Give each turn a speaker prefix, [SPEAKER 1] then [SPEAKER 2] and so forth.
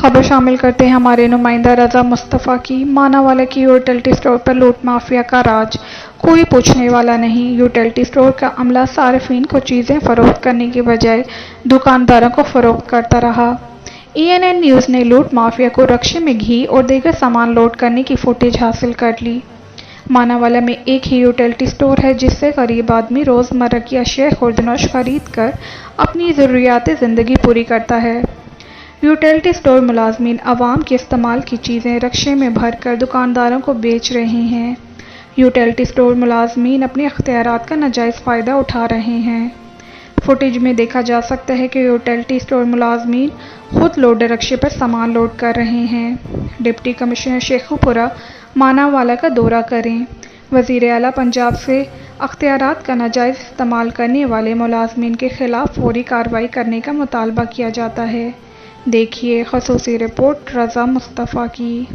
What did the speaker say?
[SPEAKER 1] खबर शामिल करते हैं हमारे नुमाइंदा रजा मुस्तफ़ा की। मानावाला की यूटिलिटी स्टोर पर लूट माफिया का राज, कोई पूछने वाला नहीं। यूटिलिटी स्टोर का अमला सार्फिन को चीज़ें फरोख्त करने की बजाय दुकानदारों को फरोख्त करता रहा। ENN न्यूज़ ने लूट माफिया को रक्शे में घी और दीगर सामान लोड करने की फुटेज हासिल कर ली। मानावाला में एक ही यूटिलिटी स्टोर है जिससे गरीब आदमी रोज़मर्रा की अशिया खुर्दनोश खरीद कर अपनी ज़रूरियात ज़िंदगी पूरी करता है। यूटिलिटी स्टोर मुलाजमीन आवाम के इस्तेमाल की चीज़ें रक्शे में भर कर दुकानदारों को बेच रहे हैं। यूटिलिटी स्टोर मुलाजमीन अपने अख्तियारात का नाजायज़ फ़ायदा उठा रहे हैं। फुटेज में देखा जा सकता है कि यूटिलिटी स्टोर मुलाजमीन खुद लोडर रक्शे पर सामान लोड कर रहे हैं। डिप्टी कमिश्नर शेखुपुरा मानावाला का दौरा करें। वज़ीर आला पंजाब से अख्तियारात का नाजायज़ इस्तेमाल करने वाले मुलाजमीन के खिलाफ फौरी कार्रवाई करने का मुतालबा किया जाता है। देखिए ख़ुसूसी रिपोर्ट रज़ा मुस्तफ़ा की।